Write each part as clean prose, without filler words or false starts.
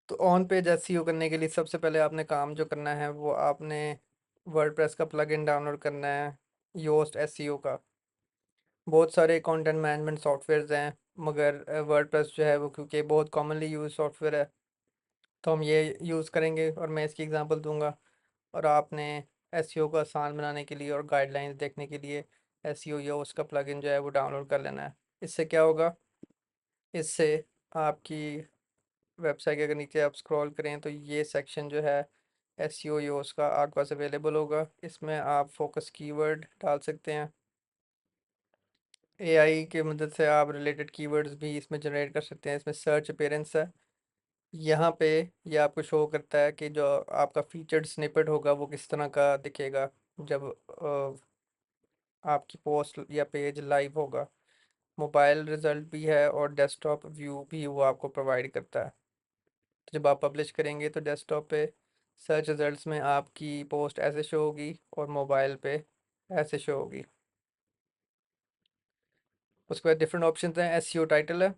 तो on page SEO करने के लिए सबसे पहले आपने काम जो करना है वो आपने वर्डप्रेस का प्लगइन डाउनलोड करना है, योस्ट एसईओ का। बहुत सारे कंटेंट मैनेजमेंट सॉफ्टवेयर्स हैं, मगर वर्डप्रेस जो है वो क्योंकि बहुत कॉमनली यूज सॉफ्टवेयर है, तो हम ये यूज़ करेंगे और मैं इसकी एग्जांपल दूंगा। और आपने एसईओ को आसान बनाने के लिए और गाइडलाइंस देखने के लिए एसईओ योस्ट का प्लगइन जो है वो डाउनलोड कर लेना है। इससे क्या होगा, इससे आपकी वेबसाइट के अगर नीचे आप स्क्रॉल करें तो ये सेक्शन जो है एसईओ योस का आपके पास अवेलेबल होगा। इसमें आप फोकस कीवर्ड डाल सकते हैं। एआई की मदद से आप रिलेटेड कीवर्ड्स भी इसमें जनरेट कर सकते हैं। इसमें सर्च अपीयरेंस है, यहाँ पे ये आपको शो करता है कि जो आपका फीचर्ड स्निपेट होगा वो किस तरह का दिखेगा जब आपकी पोस्ट या पेज लाइव होगा। मोबाइल रिजल्ट भी है और डेस्कटॉप व्यू भी वो आपको प्रोवाइड करता है। तो जब आप पब्लिश करेंगे तो डेस्कटॉप पे सर्च रिजल्ट्स में आपकी पोस्ट ऐसे शो होगी और मोबाइल पे ऐसे शो होगी। उसके बाद डिफरेंट ऑप्शन हैं। एसईओ टाइटल है,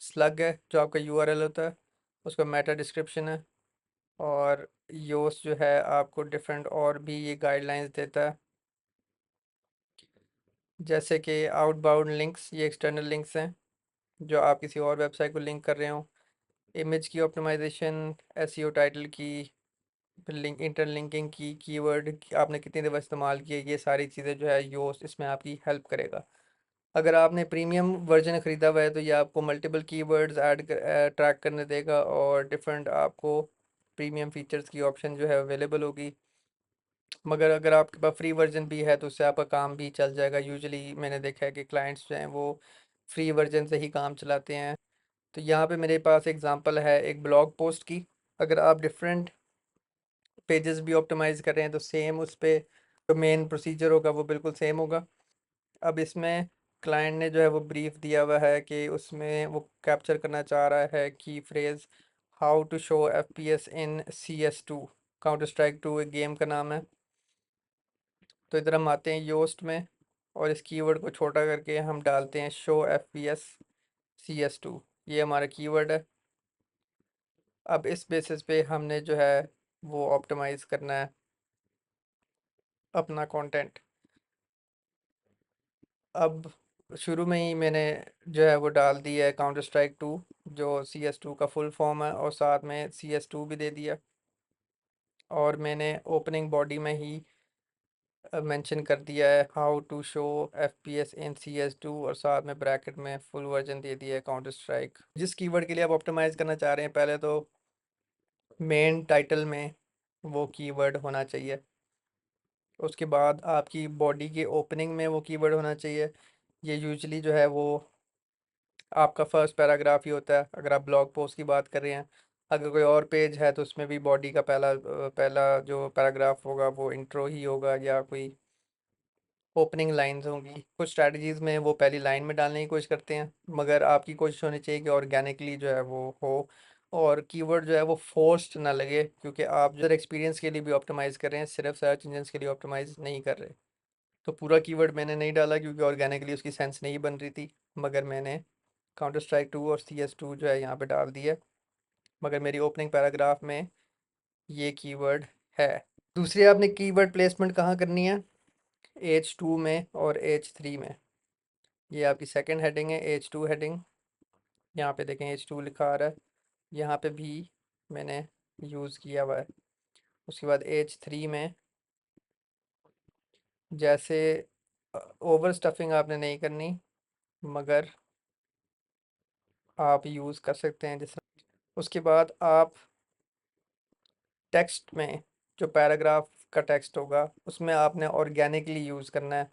स्लग है जो आपका यूआरएल होता है, उसका मेटा डिस्क्रिप्शन है, और योस जो है आपको डिफरेंट और भी ये गाइडलाइंस देता है, जैसे कि आउटबाउंड लिंक्स, ये एक्सटर्नल लिंक्स हैं जो आप किसी और वेबसाइट को लिंक कर रहे हो। इमेज की ऑप्टिमाइजेशन, एसईओ टाइटल की, लिंक इंटरलिंकिंग की, कीवर्ड आपने कितनी दफ़ा इस्तेमाल किए, ये सारी चीज़ें जो है योस्ट इसमें आपकी हेल्प करेगा। अगर आपने प्रीमियम वर्जन ख़रीदा हुआ है तो ये आपको मल्टीपल कीवर्ड्स ट्रैक करने देगा और डिफरेंट आपको प्रीमियम फीचर्स की ऑप्शन जो है अवेलेबल होगी। मगर अगर आपके पास फ्री वर्जन भी है तो उससे आपका काम भी चल जाएगा। यूजुअली मैंने देखा है कि क्लाइंट्स जो हैं वो फ्री वर्जन से ही काम चलाते हैं। तो यहाँ पे मेरे पास एग्जांपल है एक ब्लॉग पोस्ट की। अगर आप डिफरेंट पेजेस भी ऑप्टिमाइज़ कर रहे हैं तो सेम उस पे जो मेन प्रोसीजर होगा वो बिल्कुल सेम होगा। अब इसमें क्लाइंट ने जो है वो ब्रीफ दिया हुआ है कि उसमें वो कैप्चर करना चाह रहा है की phrase how to show FPS in CS2। Counter strike 2 एक गेम का नाम है। तो इधर हम आते हैं योस्ट में और इस कीवर्ड को छोटा करके हम डालते हैं शो एफपीएस CS2। ये हमारा कीवर्ड है। अब इस बेसिस पे हमने जो है वो ऑप्टिमाइज़ करना है अपना कंटेंट। अब शुरू में ही मैंने जो है वो डाल दिया है काउंटर स्ट्राइक 2 जो CS2 का फुल फॉर्म है, और साथ में CS2 भी दे दिया। और मैंने ओपनिंग बॉडी में ही मेंशन कर दिया है how to show FPS in CS2, और साथ में ब्रैकेट में फुल वर्जन दे दिया है काउंटर स्ट्राइक। जिस कीवर्ड के लिए आप ऑप्टिमाइज़ करना चाह रहे हैं पहले तो मेन टाइटल में वो कीवर्ड होना चाहिए। उसके बाद आपकी बॉडी के ओपनिंग में वो कीवर्ड होना चाहिए। ये यूजुअली जो है वो आपका फर्स्ट पैराग्राफ ही होता है अगर आप ब्लॉग पोस्ट की बात कर रहे हैं। अगर कोई और पेज है तो उसमें भी बॉडी का पहला जो पैराग्राफ होगा वो इंट्रो ही होगा या कोई ओपनिंग लाइंस होंगी। कुछ स्ट्रैटेजीज में वो पहली लाइन में डालने की कोशिश करते हैं, मगर आपकी कोशिश होनी चाहिए कि ऑर्गेनिकली जो है वो हो और कीवर्ड जो है वो फोर्स्ड ना लगे, क्योंकि आप जो एक्सपीरियंस के लिए भी ऑप्टिमाइज़ कर रहे हैं, सिर्फ सर्च इंजन के लिए ऑप्टिमाइज़ नहीं कर रहे। तो पूरा कीवर्ड मैंने नहीं डाला क्योंकि ऑर्गेनिकली उसकी सेंस नहीं बन रही थी, मगर मैंने काउंटर स्ट्राइक 2 और CS2 जो है यहाँ पे डाल दिया। मगर मेरी ओपनिंग पैराग्राफ में ये कीवर्ड है। दूसरी आपने कीवर्ड प्लेसमेंट कहाँ करनी है, H2 में और H3 में। ये आपकी सेकंड हेडिंग है, H2 हेडिंग। यहाँ पे देखें H2 लिखा आ रहा है, यहाँ पे भी मैंने यूज़ किया हुआ है। उसके बाद H3 में जैसे ओवर स्टफिंग आपने नहीं करनी, मगर आप यूज़ कर सकते हैं जिस। उसके बाद आप टेक्स्ट में जो पैराग्राफ का टेक्स्ट होगा उसमें आपने ऑर्गेनिकली यूज़ करना है।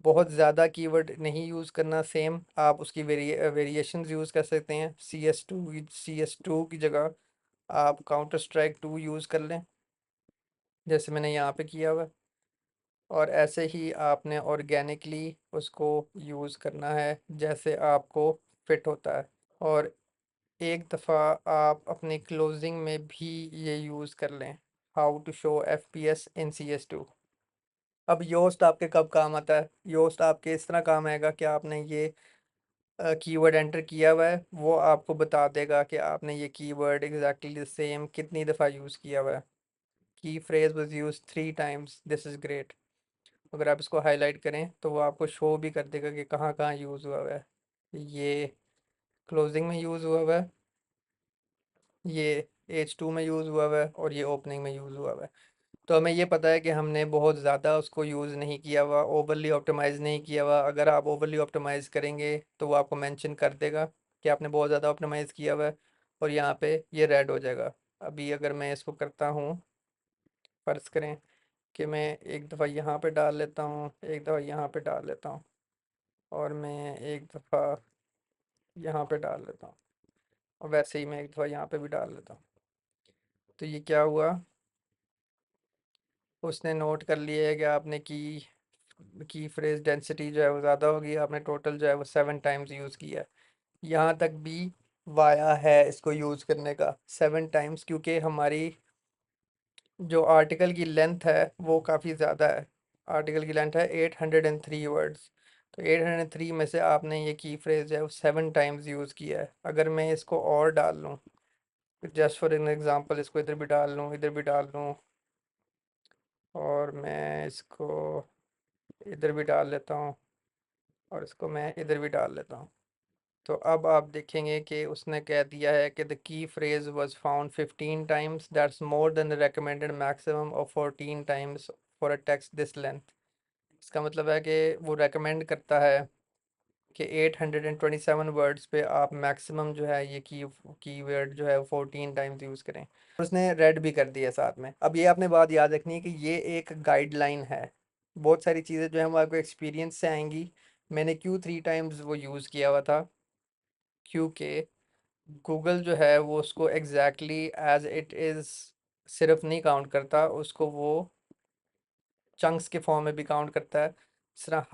बहुत ज़्यादा कीवर्ड नहीं यूज़ करना। सेम आप उसकी वेरिएशंस यूज़ कर सकते हैं। CS2 की जगह आप काउंटर स्ट्राइक 2 यूज़ कर लें जैसे मैंने यहाँ पे किया हुआ है, और ऐसे ही आपने ऑर्गेनिकली उसको यूज़ करना है जैसे आपको फिट होता है। और एक दफ़ा आप अपनी क्लोजिंग में भी ये यूज़ कर लें, how to show FPS in CS2। अब योस्ट आपके कब काम आता है, योस्ट आपके इस तरह काम आएगा कि आपने ये कीवर्ड एंटर किया हुआ है वो आपको बता देगा कि आपने ये कीवर्ड एग्जैक्टली सेम कितनी दफ़ा यूज़ किया हुआ है। की phrase was use 3 times, this is great. अगर आप इसको हाईलाइट करें तो वो आपको शो भी कर देगा कि कहाँ कहाँ यूज़ हुआ हुआ है। ये क्लोजिंग में यूज़ हुआ हुआ है, ये H2 में यूज़ हुआ हुआ है और ये ओपनिंग में यूज़ हुआ हुआ है। तो हमें ये पता है कि हमने बहुत ज़्यादा उसको यूज़ नहीं किया हुआ, ओवरली ऑप्टिमाइज़ नहीं किया हुआ। अगर आप ओवरली ऑप्टिमाइज़ करेंगे तो वो आपको मेंशन कर देगा कि आपने बहुत ज़्यादा ऑप्टिमाइज़ किया हुआ है और यहाँ पे ये रेड हो जाएगा। अभी अगर मैं इसको करता हूँ, फ़र्ज़ करें कि मैं एक दफ़ा यहाँ पे डाल लेता हूँ, एक दफ़ा यहाँ पे डाल लेता हूँ और मैं एक दफ़ा यहाँ पे डाल लेता हूँ और वैसे ही मैं एक दफ़ा यहाँ पे भी डाल लेता हूँ। तो ये क्या हुआ, उसने नोट कर लिया है कि आपने की फ्रेज डेंसिटी जो है वो ज़्यादा होगी, आपने टोटल जो है वो 7 टाइम्स यूज़ किया है। यहाँ तक भी वाया है इसको यूज़ करने का 7 टाइम्स, क्योंकि हमारी जो आर्टिकल की लेंथ है वो काफ़ी ज़्यादा है। आर्टिकल की लेंथ है 803 वर्ड्स। तो 803 में से आपने ये की फ्रेज है वो 7 टाइम्स यूज़ किया है। अगर मैं इसको और डाल लूँ, जस्ट फॉर एन एग्ज़ाम्पल इसको इधर भी डाल लूँ, इधर भी डाल लूँ और मैं इसको इधर भी डाल लेता हूँ और इसको मैं इधर भी डाल लेता हूँ, तो अब आप देखेंगे कि उसने कह दिया है कि the key phrase was found 15 times, that's more than the recommended maximum of 14 times for a text this length. इसका मतलब है कि वो रेकमेंड करता है कि 827 वर्ड्स पे आप मैक्सिमम जो है ये कीवर्ड जो है 14 टाइम्स यूज़ करें। उसने रेड भी कर दिया साथ में। अब ये आपने बात याद रखनी है कि ये एक गाइडलाइन है, बहुत सारी चीज़ें जो है वो आपको एक्सपीरियंस से आएंगी। मैंने क्यों 3 टाइम्स वो यूज़ किया हुआ था, क्योंकि गूगल जो है वो उसको एग्जैक्टली एज इट इज़ सिर्फ नहीं काउंट करता, उसको वो चंक्स के फॉर्म में भी काउंट करता है। इस तरह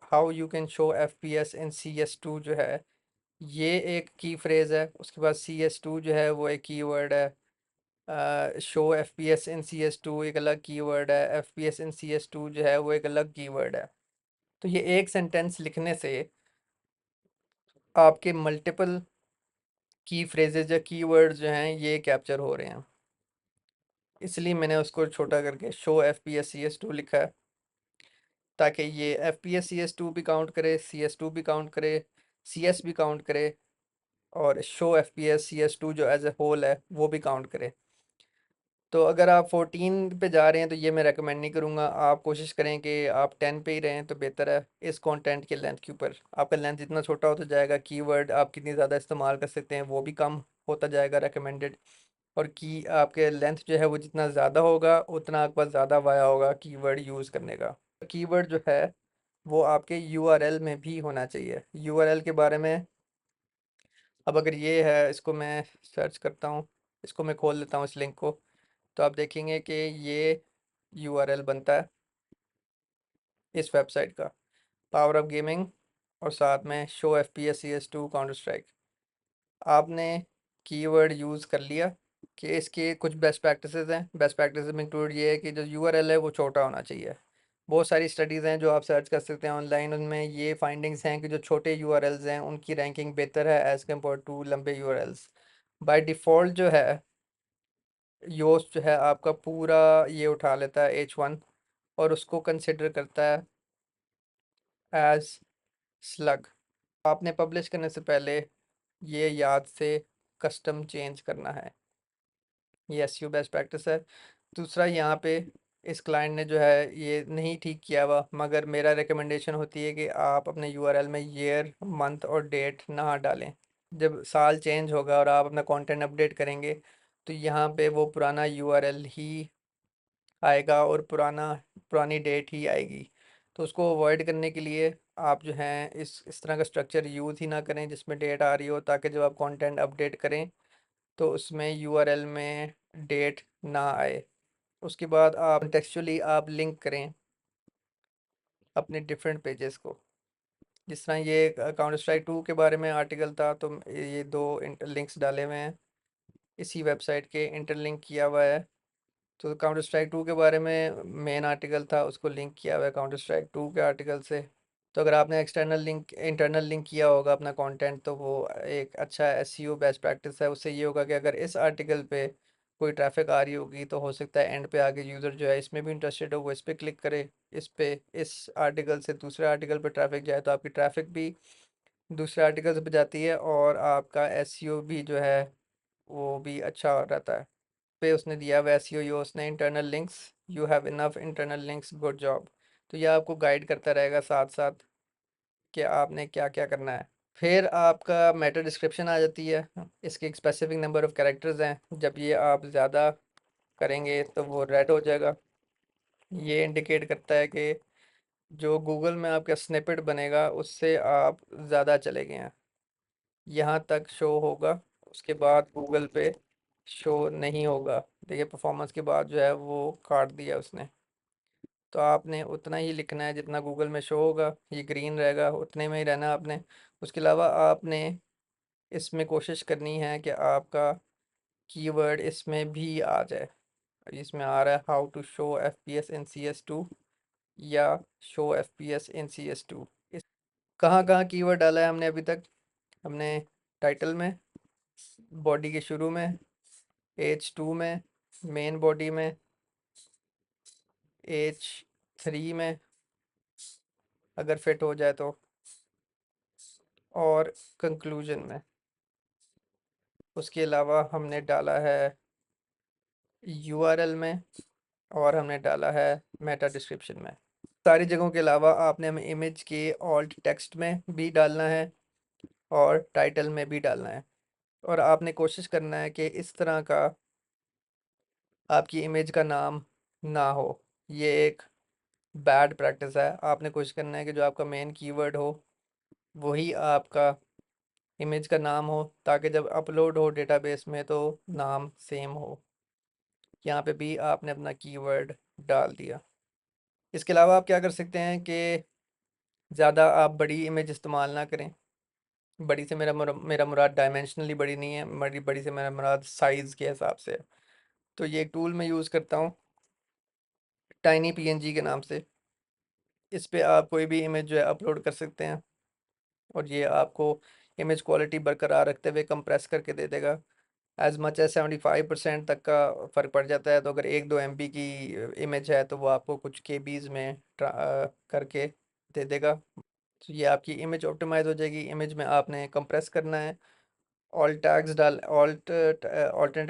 how you can show FPS in CS2 जो है ये एक की फ्रेज है। उसके बाद CS2 जो है वो एक कीवर्ड है। शो FPS इन CS2 एक अलग कीवर्ड है। FPS इन CS2 जो है वो एक अलग कीवर्ड है। तो ये एक सेंटेंस लिखने से आपके मल्टीपल की फ्रेजेज या कीवर्ड्स जो हैं ये कैप्चर हो रहे हैं, इसलिए मैंने उसको छोटा करके शो FPS CS2 लिखा है, ताकि ये FPS CS2 भी काउंट करे, CS2 भी काउंट करे, CS भी काउंट करे और शो FPS CS2 जो एज ए होल है वो भी काउंट करे। तो अगर आप 14 पे जा रहे हैं तो ये मैं रेकमेंड नहीं करूँगा। आप कोशिश करें कि आप 10 पे ही रहें तो बेहतर है। इस कंटेंट के लेंथ के ऊपर आपका लेंथ जितना छोटा होता जाएगा, कीवर्ड आप कितनी ज़्यादा इस्तेमाल कर सकते हैं वो भी कम होता जाएगा रेकमेंडेड। और की आपके लेंथ जो है वो जितना ज़्यादा होगा उतना आपके पास ज़्यादा वाया होगा कीवर्ड यूज़ करने का। कीवर्ड जो है वो आपके URL में भी होना चाहिए। URL के बारे में अब अगर ये है, इसको मैं सर्च करता हूँ, इसको मैं खोल लेता हूँ इस लिंक को, तो आप देखेंगे कि ये URL बनता है इस वेबसाइट का, पावर ऑफ गेमिंग और साथ में show FPS CS2 counter strike. आपने कीवर्ड यूज़ कर लिया कि इसके कुछ बेस्ट प्रैक्टिसेस हैं। बेस्ट प्रैक्टिसेस में इंक्लूड ये है कि जो URL है वो छोटा होना चाहिए। बहुत सारी स्टडीज़ हैं जो आप सर्च कर सकते हैं ऑनलाइन, उनमें ये फाइंडिंग्स हैं कि जो छोटे URLs हैं उनकी रैंकिंग बेहतर है एज़ कम्पेयर टू लंबे URLs। बाय डिफ़ॉल्ट जो है योस्ट जो है आपका पूरा ये उठा लेता है H1 और उसको कंसिडर करता है एज स्लग। आपने पब्लिश करने से पहले ये याद से कस्टम चेंज करना है, ये SEO बेस्ट प्रैक्टिस है। दूसरा यहाँ पे इस क्लाइंट ने जो है ये नहीं ठीक किया हुआ, मगर मेरा रिकमेंडेशन होती है कि आप अपने URL में ईयर मंथ और डेट ना डालें। जब साल चेंज होगा और आप अपना कंटेंट अपडेट करेंगे तो यहाँ पे वो पुराना URL ही आएगा और पुरानी डेट ही आएगी। तो उसको अवॉइड करने के लिए आप जो हैं इस तरह का स्ट्रक्चर यूज़ ही ना करें जिसमें डेट आ रही हो, ताकि जब आप कंटेंट अपडेट करें तो उसमें URL में डेट ना आए। उसके बाद आप टेक्सचुअली आप लिंक करें अपने डिफरेंट पेजेस को। जिस तरह ये काउंटर स्ट्राइक 2 के बारे में आर्टिकल था तो ये दो इंटरलिंक्स डाले हुए हैं, इसी वेबसाइट के इंटरलिंक किया हुआ है। तो काउंटर स्ट्राइक 2 के बारे में मेन आर्टिकल था, उसको लिंक किया हुआ है काउंटर स्ट्राइक 2 के आर्टिकल से। तो अगर आपने एक्सटर्नल लिंक इंटरनल लिंक किया होगा अपना कंटेंट, तो वो एक अच्छा एसईओ बेस्ट प्रैक्टिस है। उससे ये होगा कि अगर इस आर्टिकल पे कोई ट्रैफिक आ रही होगी तो हो सकता है एंड पे आके यूज़र जो है इसमें भी इंटरेस्टेड हो, वो इस पे क्लिक करे, इस पे इस आर्टिकल से दूसरे आर्टिकल पे ट्रैफिक जाए, तो आपकी ट्रैफिक भी दूसरे आर्टिकल पे जाती है और आपका एसईओ भी जो है वो भी अच्छा रहता है। पे उसने दिया हुआ एसईओ यो उसने internal links, you have enough internal links, good job. तो ये आपको गाइड करता रहेगा साथ साथ कि आपने क्या क्या करना है। फिर आपका मेटा डिस्क्रिप्शन आ जाती है। इसके एक स्पेसिफिक नंबर ऑफ़ कैरेक्टर्स हैं। जब ये आप ज़्यादा करेंगे तो वो रेड हो जाएगा। ये इंडिकेट करता है कि जो गूगल में आपका स्निपेट बनेगा उससे आप ज़्यादा चले गए हैं, यहाँ तक शो होगा, उसके बाद गूगल पे शो नहीं होगा। देखिए परफॉर्मेंस के बाद जो है वो काट दिया उसने। तो आपने उतना ही लिखना है जितना गूगल में शो होगा, ये ग्रीन रहेगा, उतने में ही रहना आपने। उसके अलावा आपने इसमें कोशिश करनी है कि आपका कीवर्ड इसमें भी आ जाए। इसमें आ रहा है how to show FPS in CS2 या शो एफपीएस इन CS2। इस कहाँ कहाँ कीवर्ड डाला है हमने अभी तक? हमने टाइटल में, बॉडी के शुरू में, H2 में, मेन बॉडी में, H3 में अगर फिट हो जाए तो, और कंक्लूजन में। उसके अलावा हमने डाला है URL में, और हमने डाला है मेटा डिस्क्रिप्शन में। सारी जगहों के अलावा आपने हमें इमेज के ऑल्ट टेक्स्ट में भी डालना है और टाइटल में भी डालना है। और आपने कोशिश करना है कि इस तरह का आपकी इमेज का नाम ना हो। ये एक बैड प्रैक्टिस है। आपने कोशिश करना है कि जो आपका मेन कीवर्ड हो वही आपका इमेज का नाम हो, ताकि जब अपलोड हो डेटाबेस में तो नाम सेम हो। यहाँ पे भी आपने अपना कीवर्ड डाल दिया। इसके अलावा आप क्या कर सकते हैं कि ज़्यादा आप बड़ी इमेज इस्तेमाल ना करें। बड़ी से मेरा मुराद डायमेंशनली बड़ी नहीं है, बड़ी बड़ी से मेरा मुराद साइज़ के हिसाब से है। तो ये टूल मैं यूज़ करता हूँ टाइनी PNG के नाम से। इस पे आप कोई भी इमेज जो है अपलोड कर सकते हैं और ये आपको इमेज क्वालिटी बरकरार रखते हुए कंप्रेस करके दे देगा। एज मच एज 75% तक का फ़र्क पड़ जाता है। तो अगर 1-2 MB की इमेज है तो वो आपको कुछ KBs में करके दे देगा। तो ये आपकी इमेज ऑप्टिमाइज़ हो जाएगी। इमेज में आपने कंप्रेस करना है, ऑल्टरनेटिव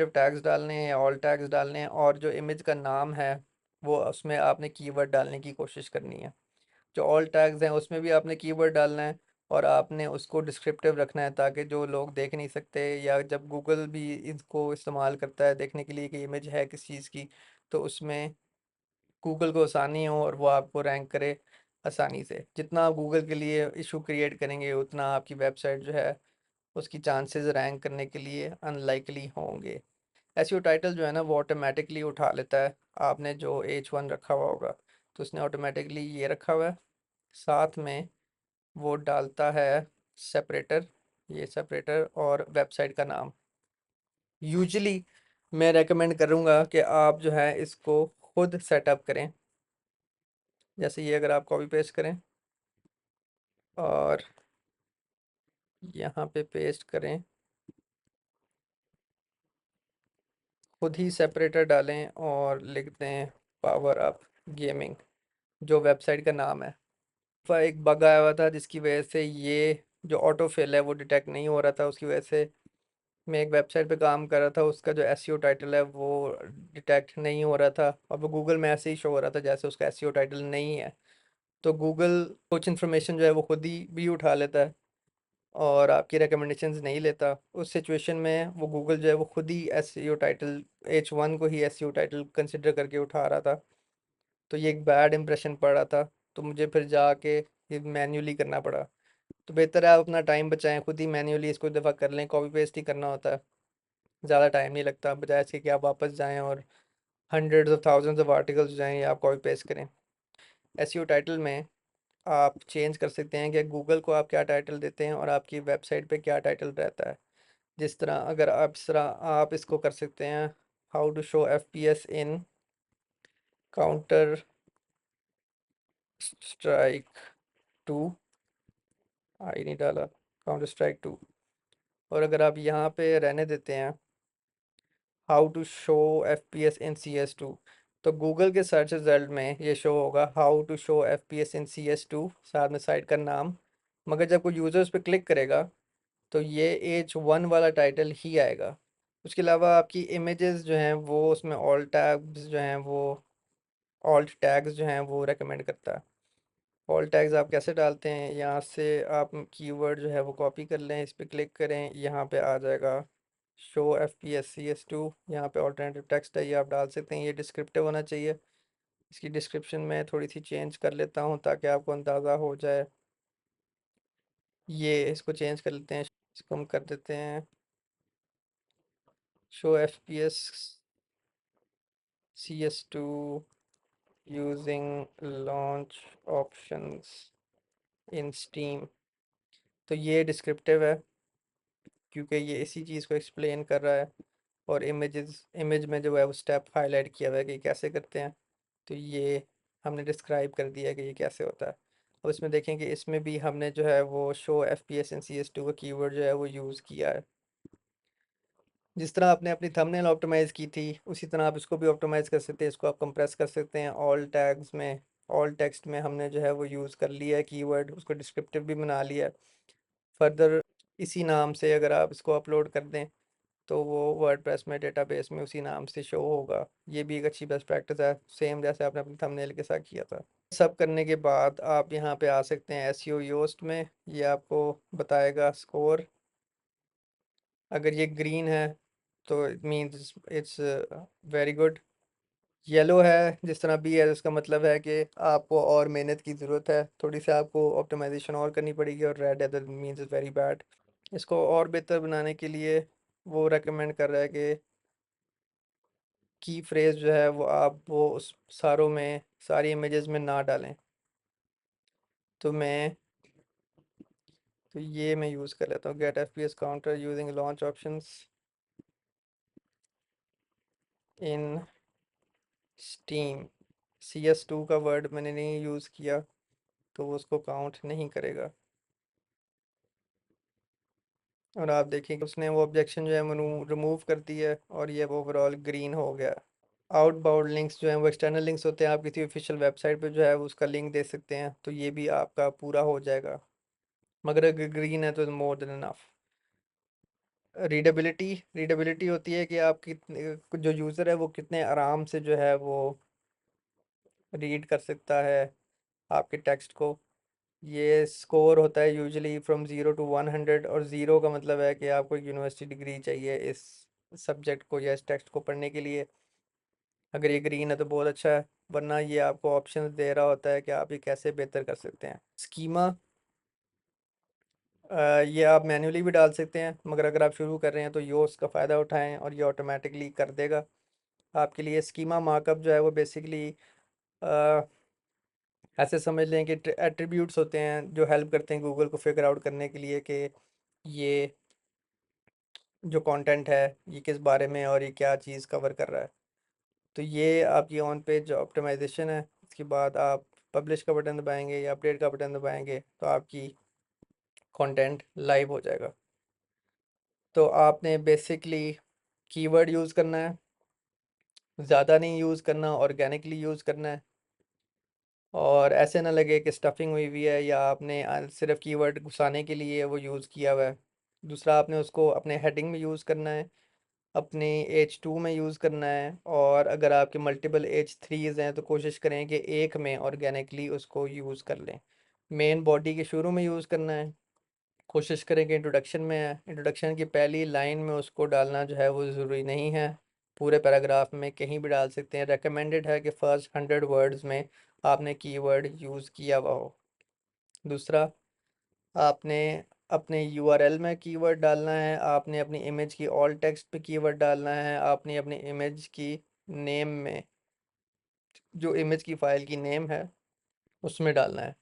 टैग्स डालने हैं या ऑल टैग्स डालने हैं, और जो इमेज का नाम है वो उसमें आपने कीवर्ड डालने की कोशिश करनी है। जो ऑल टैग्स हैं उसमें भी आपने कीवर्ड डालना है और आपने उसको डिस्क्रिप्टिव रखना है, ताकि जो लोग देख नहीं सकते या जब गूगल भी इसको इस्तेमाल करता है देखने के लिए कि इमेज है किस चीज़ की, तो उसमें गूगल को आसानी हो और वो आपको रैंक करे आसानी से। जितना आप गूगल के लिए इशू क्रिएट करेंगे उतना आपकी वेबसाइट जो है उसकी चांसेस रैंक करने के लिए अनलाइकली होंगे। एसईओ टाइटल जो है ना वो ऑटोमेटिकली उठा लेता है। आपने जो H1 रखा हुआ होगा तो उसने ऑटोमेटिकली ये रखा हुआ है। साथ में वो डालता है सेपरेटर, ये सेपरेटर और वेबसाइट का नाम। यूजुअली मैं रेकमेंड करूँगा कि आप जो है इसको खुद सेटअप करें। जैसे ये अगर आप कॉपी पेस्ट करें और यहाँ पे पेस्ट करें, खुद ही सेपरेटर डालें और लिख दें पावर अप गेमिंग, जो वेबसाइट का नाम है। एक बग आया हुआ था जिसकी वजह से ये जो ऑटो फिल है वो डिटेक्ट नहीं हो रहा था। उसकी वजह से मैं एक वेबसाइट पे काम कर रहा था, उसका जो एसईओ टाइटल है वो डिटेक्ट नहीं हो रहा था और वो गूगल में ऐसे ही शो हो रहा था जैसे उसका एसईओ टाइटल नहीं है। तो गूगल कुछ इन्फॉर्मेशन जो है वो खुद ही भी उठा लेता है और आपकी रिकमेंडेशंस नहीं लेता। उस सिचुएशन में वो गूगल जो है वो खुद ही एसईओ टाइटल H1 को ही एसईओ टाइटल कंसिडर करके उठा रहा था। तो ये एक बैड इंप्रेशन पड़ रहा था, तो मुझे फिर जाके ये मैन्युअली करना पड़ा। तो बेहतर है आप अपना टाइम बचाएं, खुद ही मैन्युअली इसको दफ़ा कर लें। कॉपी पेस्ट ही करना होता है, ज़्यादा टाइम नहीं लगता, बजाय इसके कि आप वापस जाएं और hundreds of thousands of articles जाएं या आप कॉपी पेस्ट करें। एसईओ टाइटल में आप चेंज कर सकते हैं कि गूगल को आप क्या टाइटल देते हैं और आपकी वेबसाइट पे क्या टाइटल रहता है। जिस तरह अगर आप इस तरह आप इसको कर सकते हैं, how to show FPS in counter strike 2, आई नहीं डाला, काउंटर स्ट्राइक 2। और अगर आप यहाँ पे रहने देते हैं how to show FPS in CS2, तो गूगल के सर्च रिजल्ट में ये शो होगा how to show FPS in CS2, साथ में साइट का नाम। मगर जब कोई यूज़र उस पर क्लिक करेगा तो ये H1 वाला टाइटल ही आएगा। उसके अलावा आपकी इमेजेस जो हैं वो उसमें ऑल्ट टैग्स जो हैं वो रेकमेंड करता है। ऑल्ट टैग्स आप कैसे डालते हैं, यहाँ से आप कीवर्ड जो है वो कॉपी कर लें, इस पर क्लिक करें, यहाँ पे आ जाएगा शो FPS CS2। यहाँ पे ऑल्टरनेटिव टेक्स्ट है, ये आप डाल सकते हैं, ये डिस्क्रिप्टिव होना चाहिए। इसकी डिस्क्रिप्शन में थोड़ी सी चेंज कर लेता हूँ ताकि आपको अंदाज़ा हो जाए। ये इसको चेंज कर लेते हैं, इसको हम कर देते हैं show FPS CS2 using launch options in steam. तो ये डिस्क्रिप्टिव है क्योंकि ये इसी चीज़ को एक्सप्लेन कर रहा है, और इमेज में जो है वो स्टेप हाईलाइट किया हुआ है कि कैसे करते हैं। तो ये हमने डिस्क्राइब कर दिया है कि ये कैसे होता है। और इसमें देखें कि इसमें भी हमने जो है वो शो FPS इन CS2 का कीवर्ड जो है वो यूज़ किया है। जिस तरह आपने अपनी थंबनेल ऑप्टिमाइज़ की थी उसी तरह आप इसको भी ऑप्टिमाइज़ कर सकते हैं, इसको आप कंप्रेस कर सकते हैं। ऑल टेक्स्ट में हमने जो है वो यूज़ कर लिया है कीवर्ड, उसको डिस्क्रिप्टिव भी बना लिया है। फर्दर इसी नाम से अगर आप इसको अपलोड कर दें तो वो वर्डप्रेस में डेटाबेस में उसी नाम से शो होगा। ये भी एक अच्छी बेस्ट प्रैक्टिस है, सेम जैसे आपने अपने थंबनेल के साथ किया था। सब करने के बाद आप यहाँ पे आ सकते हैं SEO योस्ट में, ये आपको बताएगा स्कोर। अगर ये ग्रीन है तो it means it's very good. Yellow है जिस तरह बी है, इसका मतलब है कि आपको और मेहनत की ज़रूरत है, थोड़ी सी आपको ऑप्टिमाइजेशन और करनी पड़ेगी। और रेड है तो मीन्स इज़ वेरी बैड। इसको और बेहतर बनाने के लिए वो रेकमेंड कर रहा है कि की फ्रेज़ जो है वो आप वो उस सारी इमेजेस में ना डालें। तो ये मैं यूज़ कर लेता हूँ, get FPS counter using launch options in Steam. CS2 का वर्ड मैंने नहीं यूज़ किया तो वो उसको काउंट नहीं करेगा। और आप देखिए कि उसने वो ऑब्जेक्शन जो है रिमूव कर दी है और ये ओवरऑल ग्रीन हो गया। आउटबाउंड लिंक्स जो हैं वो एक्सटर्नल लिंक्स होते हैं, आप किसी ऑफिशियल वेबसाइट पे जो है वो उसका लिंक दे सकते हैं, तो ये भी आपका पूरा हो जाएगा। मगर अगर ग्रीन है तो मोर देन इनफ। रीडेबिलिटी होती है कि आप कितने जो यूज़र है वो कितने आराम से जो है वो रीड कर सकता है आपके टेक्स्ट को। ये स्कोर होता है यूजुअली फ्रॉम 0 to 100, और ज़ीरो का मतलब है कि आपको एक यूनिवर्सिटी डिग्री चाहिए इस सब्जेक्ट को या इस टेक्स्ट को पढ़ने के लिए। अगर ये ग्रीन है तो बहुत अच्छा है, वरना ये आपको ऑप्शंस दे रहा होता है कि आप ये कैसे बेहतर कर सकते हैं। स्कीमा ये आप मैन्युअली भी डाल सकते हैं, मगर अगर आप शुरू कर रहे हैं तो योस का फ़ायदा उठाएं और ये ऑटोमेटिकली कर देगा आपके लिए। स्कीमा मार्कअप जो है वो बेसिकली ऐसे समझ लें कि एट्रीब्यूट्स होते हैं जो हेल्प करते हैं गूगल को फिगर आउट करने के लिए कि ये जो कंटेंट है ये किस बारे में और ये क्या चीज़ कवर कर रहा है। तो ये आपकी ऑन पेज ऑप्टिमाइजेशन है। इसके बाद आप पब्लिश का बटन दबाएंगे या अपडेट का बटन दबाएंगे तो आपकी कंटेंट लाइव हो जाएगा। तो आपने बेसिकली कीवर्ड यूज़ करना है, ज़्यादा नहीं यूज़ करना, ऑर्गेनिकली यूज़ करना है, और ऐसे ना लगे कि स्टफिंग हुई हुई है या आपने सिर्फ कीवर्ड घुसाने के लिए वो यूज़ किया हुआ है। दूसरा, आपने उसको अपने हेडिंग में यूज़ करना है, अपने H2 में यूज़ करना है, और अगर आपके मल्टीपल H3s हैं तो कोशिश करें कि एक में ऑर्गेनिकली उसको यूज़ कर लें। मेन बॉडी के शुरू में यूज़ करना है, कोशिश करें कि इंट्रोडक्शन में है, इंट्रोडक्शन की पहली लाइन में उसको डालना जो है वो ज़रूरी नहीं है, पूरे पैराग्राफ में कहीं भी डाल सकते हैं। रेकमेंडेड है कि फर्स्ट 100 वर्ड्स में आपने कीवर्ड यूज़ किया हुआ हो। दूसरा, आपने अपने URL में कीवर्ड डालना है, आपने अपनी इमेज की ऑल टेक्स्ट पे कीवर्ड डालना है, आपने अपनी इमेज की नेम में जो इमेज की फ़ाइल की नेम है उसमें डालना है।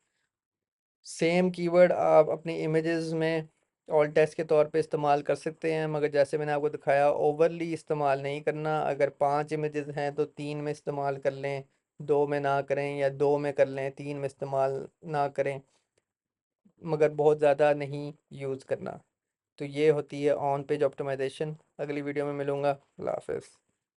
सेम कीवर्ड आप अपनी इमेजेस में ऑल टेक्स्ट के तौर पे इस्तेमाल कर सकते हैं, मगर जैसे मैंने आपको दिखाया ओवरली इस्तेमाल नहीं करना। अगर 5 इमेजेस हैं तो 3 में इस्तेमाल कर लें, 2 में ना करें, या 2 में कर लें 3 में इस्तेमाल ना करें। मगर बहुत ज़्यादा नहीं यूज़ करना। तो ये होती है ऑन पेज ऑप्टिमाइज़ेशन। अगली वीडियो में मिलूँगा। अल्लाह हाफ़िज़।